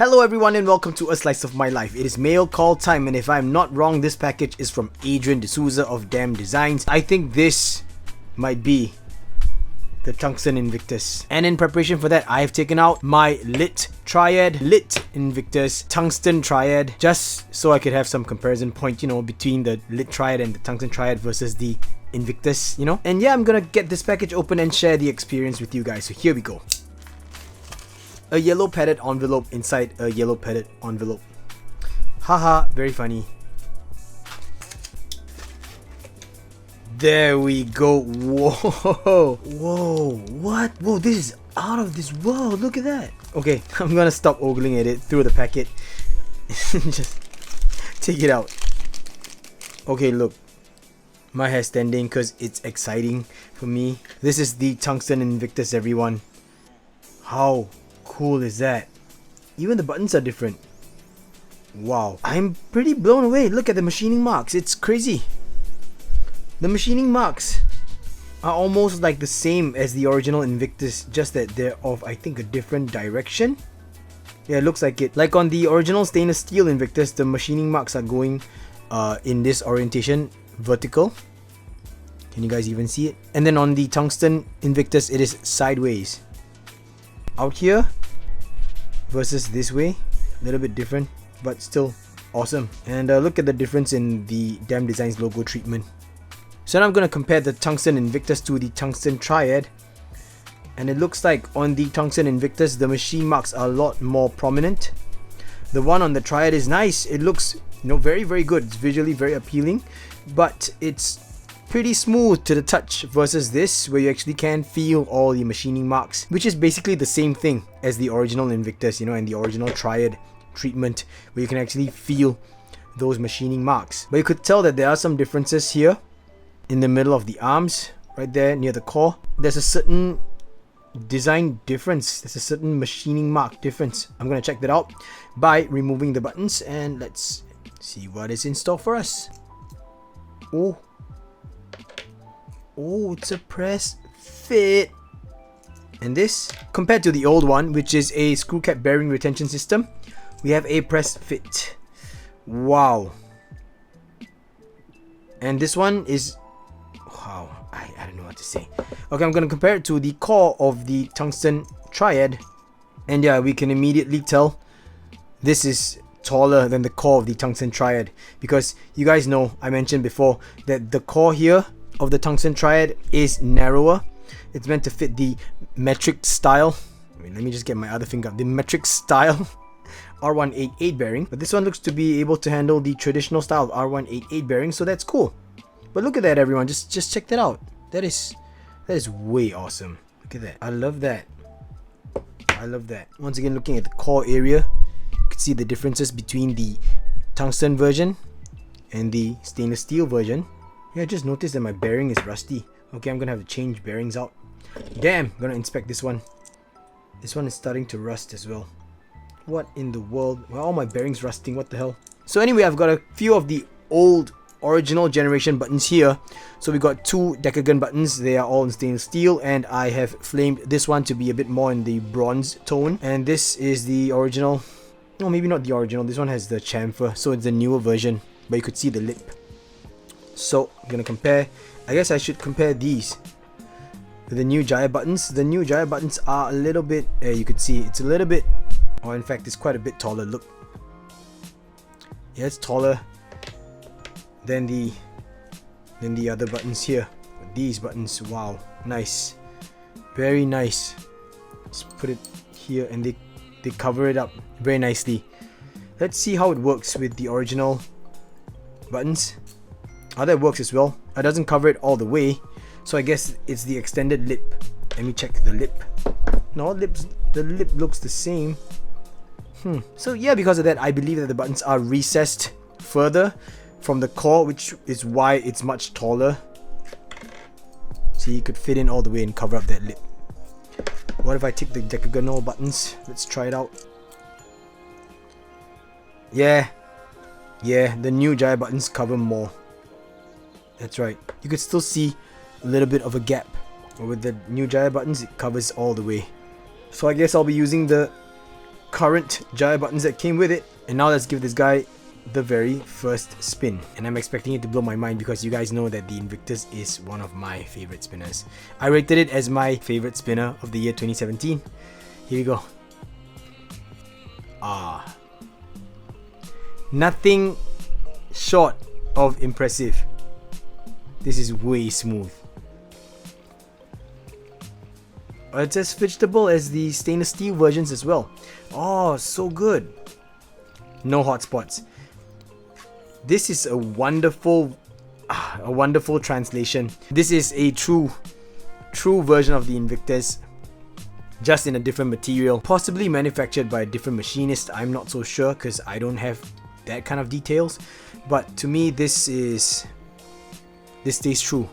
Hello everyone and welcome to A Slice of My Life. It is mail call time, and if I'm not wrong, this package is from Adrian D'Souza of Damn Designs. I think this might be the Tungsten Invictus. And in preparation for that, I have taken out my Lit Triad, Lit Invictus, Tungsten Triad, just so I could have some comparison point, between the Lit Triad and the Tungsten Triad versus the Invictus, And yeah, I'm gonna get this package open and share the experience with you guys. So here we go. A yellow padded envelope inside a yellow padded envelope. Haha, very funny. There we go. Whoa. Whoa. What? Whoa, this is out of this world. Look at that. Okay, I'm gonna stop ogling at it through the packet. Just take it out. Okay, look. My hair's standing because it's exciting for me. This is the Tungsten Invictus, everyone. How cool is that? Even the buttons are different. Wow, I'm pretty blown away. Look at the machining marks. It's crazy. The machining marks are almost like the same as the original Invictus, just that they're of, I think, a different direction. Yeah, it looks like it. Like on the original stainless steel Invictus, the machining marks are going in this orientation, vertical. Can you guys even see it? And then on the Tungsten Invictus, it is sideways. Out here versus this way, a little bit different, but still awesome. And look at the difference in the Damn Designs logo treatment. So now I'm going to compare the Tungsten Invictus to the Tungsten Triad, and it looks like on the Tungsten Invictus the machine marks are a lot more prominent. The one on the Triad is nice. It looks very good. It's visually very appealing, but it's pretty smooth to the touch versus this, where you actually can feel all the machining marks, which is basically the same thing as the original Invictus, and the original Triad treatment, where you can actually feel those machining marks. But you could tell that there are some differences here in the middle of the arms, right there near the core. There's a certain design difference. There's a certain machining mark difference. I'm gonna check that out by removing the buttons, and let's see what is in store for us. Oh, it's a press fit. And this, compared to the old one, which is a screw cap bearing retention system, we have a press fit. Wow. And this one is, wow, I don't know what to say. Okay, I'm gonna compare it to the core of the Tungsten Triad, and yeah, we can immediately tell this is taller than the core of the Tungsten Triad, because you guys know I mentioned before that the core here of the Tungsten Triad is narrower. It's meant to fit the metric style. Let me just get my other finger up. The metric style R188 bearing, but this one looks to be able to handle the traditional style of R188 bearing, so that's cool. But look at that, everyone. Just check that out. That is way awesome. Look at that. I love that. I love that. Once again, looking at the core area, you can see the differences between the tungsten version and the stainless steel version. Yeah, I just noticed that my bearing is rusty. Okay, I'm gonna have to change bearings out. Damn, I'm gonna inspect this one. This one is starting to rust as well. What in the world? Well, all my bearings rusting, what the hell? So anyway, I've got a few of the old original generation buttons here. So we got two Decagon buttons. They are all in stainless steel, and I have flamed this one to be a bit more in the bronze tone. And this is the original. No, maybe not the original. This one has the chamfer, so it's the newer version, but you could see the lip. So I'm gonna compare. I guess I should compare these with the new Jaya buttons. The new Jaya buttons are a little bit, you could see it's a little bit, or in fact it's quite a bit taller. Look, yeah, it's taller than the other buttons here. These buttons, wow, nice, very nice. Let's put it here, and they cover it up very nicely. Let's see how it works with the original buttons. Oh, that works as well. It doesn't cover it all the way, so I guess it's the extended lip. Let me check the lip. No, the lip looks the same. So yeah, because of that, I believe that the buttons are recessed further from the core, which is why it's much taller. So you could fit in all the way and cover up that lip. What if I take the decagonal buttons? Let's try it out. Yeah, the new Jaya buttons cover more. That's right. You could still see a little bit of a gap. But with the new Jaya buttons, it covers all the way. So I guess I'll be using the current gyro buttons that came with it. And now let's give this guy the very first spin. And I'm expecting it to blow my mind because you guys know that the Invictus is one of my favorite spinners. I rated it as my favorite spinner of the year 2017. Here we go. Nothing short of impressive. This is way smooth. It's as fidgetable as the stainless steel versions as well. Oh, so good. No hot spots. This is a wonderful translation. This is a true version of the Invictus, just in a different material, possibly manufactured by a different machinist. I'm not so sure because I don't have that kind of details, but to me this stays true.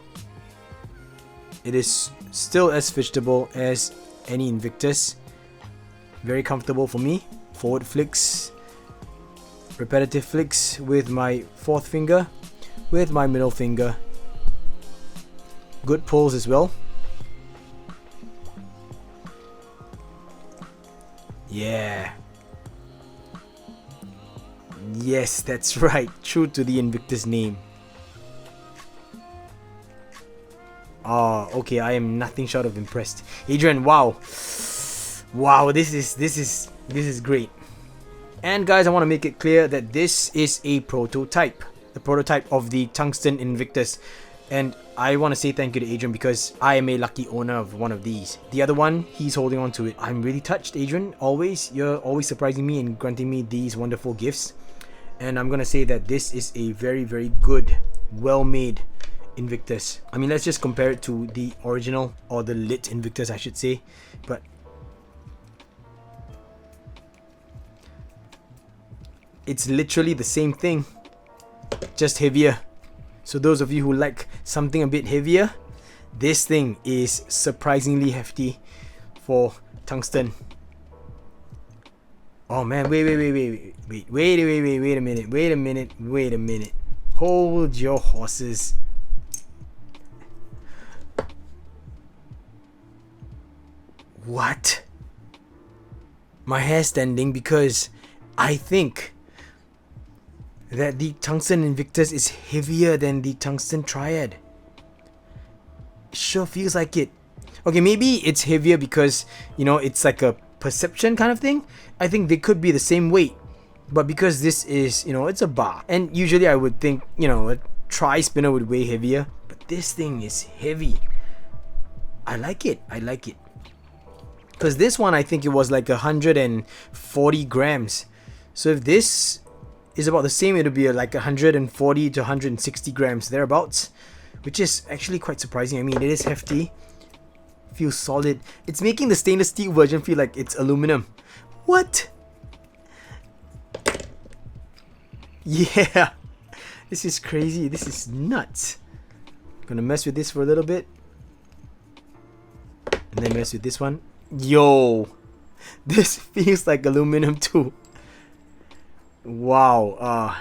It is still as fidgetable as any Invictus. Very comfortable for me. Forward flicks, repetitive flicks with my fourth finger, with my middle finger. Good pulls as well. Yeah. Yes, that's right. True to the Invictus name. Oh, okay. I am nothing short of impressed. Adrian, wow. Wow, this is great. And guys, I want to make it clear that this is a prototype. The prototype of the Tungsten Invictus. And I want to say thank you to Adrian because I am a lucky owner of one of these. The other one, he's holding on to it. I'm really touched, Adrian. You're always surprising me and granting me these wonderful gifts. And I'm going to say that this is a very, very good, well-made Invictus. I mean, let's just compare it to the original, or the lit Invictus, I should say. But it's literally the same thing, just heavier. So those of you who like something a bit heavier, this thing is surprisingly hefty for tungsten. Oh man, wait a minute. Hold your horses. What? My hair's standing because I think that the Tungsten Invictus is heavier than the Tungsten Triad. It sure feels like it. Okay, maybe it's heavier because, you know, it's like a perception kind of thing. I think they could be the same weight, but because this is, you know, it's a bar, and usually I would think, you know, a tri-spinner would weigh heavier, but this thing is heavy. I like it. Because this one, I think it was like 140 grams. So if this is about the same, it'll be like 140 to 160 grams thereabouts, which is actually quite surprising. I mean, it is hefty, feels solid. It's making the stainless steel version feel like it's aluminum. What? Yeah, this is crazy. This is nuts. Gonna mess with this for a little bit, and then mess with this one. Yo, this feels like aluminum too. Wow.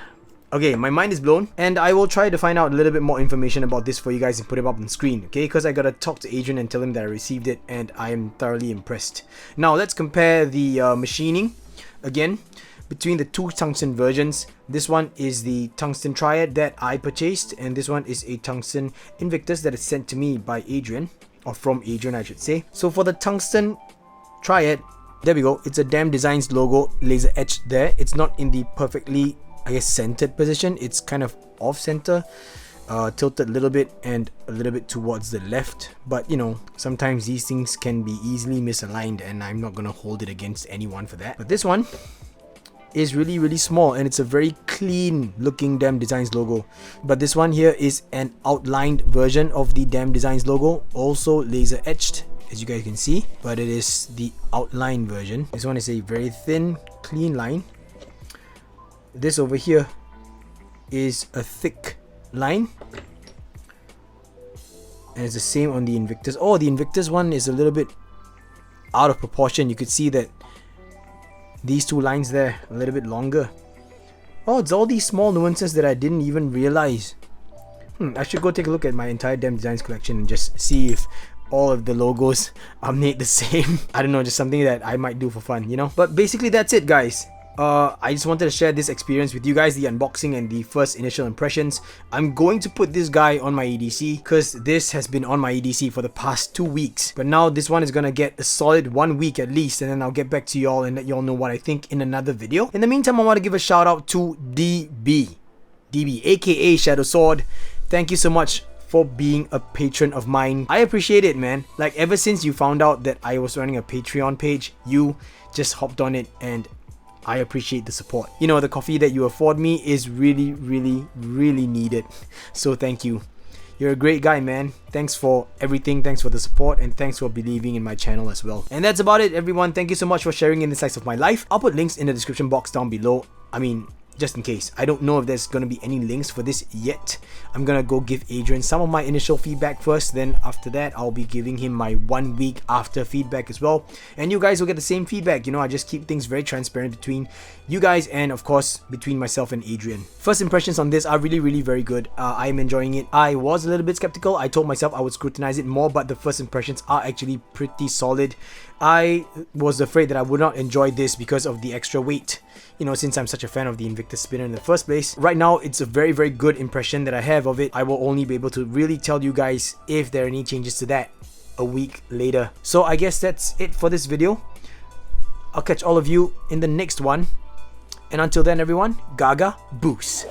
Okay, my mind is blown, and I will try to find out a little bit more information about this for you guys and put it up on screen, okay? Because I gotta talk to Adrian and tell him that I received it, and I am thoroughly impressed. Now let's compare the machining again between the two tungsten versions. This one is the Tungsten Triad that I purchased, and this one is a Tungsten Invictus that is sent to me by Adrian, or from Adrian I should say. So for the Tungsten Triad, there we go, it's a Damn Designs logo laser etched there. It's not in the perfectly, I guess, centered position. It's kind of off center, tilted a little bit and a little bit towards the left, but you know, sometimes these things can be easily misaligned, and I'm not gonna hold it against anyone for that. But this one is really small, and it's a very clean looking Damn Designs logo. But this one here is an outlined version of the Damn Designs logo, also laser etched, as you guys can see, but it is the outline version. This one is a very thin, clean line. This over here is a thick line, and it's the same on the Invictus. Oh, the Invictus one is a little bit out of proportion. You could see that these two lines there a little bit longer. Oh, it's all these small nuances that I didn't even realize. I should go take a look at my entire Damn Designs collection and just see if all of the logos are made the same. I don't know, just something that I might do for fun, you know. But basically that's it, guys. I just wanted to share this experience with you guys, the unboxing and the first initial impressions. I'm going to put this guy on my EDC because this has been on my EDC for the past 2 weeks. But now this one is gonna get a solid 1 week at least, and then I'll get back to y'all and let y'all know what I think in another video. In the meantime, I want to give a shout out to DB, aka Shadow Sword. Thank you so much for being a patron of mine. I appreciate it, man. Like, ever since you found out that I was running a Patreon page, you just hopped on it, and I appreciate the support. You know, the coffee that you afford me is really, really, really needed. So thank you. You're a great guy, man. Thanks for everything. Thanks for the support, and thanks for believing in my channel as well. And that's about it, everyone. Thank you so much for sharing in the insights of my life. I'll put links in the description box down below. I mean, just in case. I don't know if there's gonna be any links for this yet. I'm gonna go give Adrian some of my initial feedback first, then after that I'll be giving him my 1 week after feedback as well, and you guys will get the same feedback. You know, I just keep things very transparent between you guys and of course between myself and Adrian. First impressions on this are really very good. I'm enjoying it. I was a little bit skeptical. I told myself I would scrutinize it more, but the first impressions are actually pretty solid. I was afraid that I would not enjoy this because of the extra weight, you know, since I'm such a fan of the Invictus spinner in the first place. Right now, it's a very good impression that I have of it. I will only be able to really tell you guys if there are any changes to that a week later. So I guess that's it for this video. I'll catch all of you in the next one. And until then, everyone, Gaga Boost.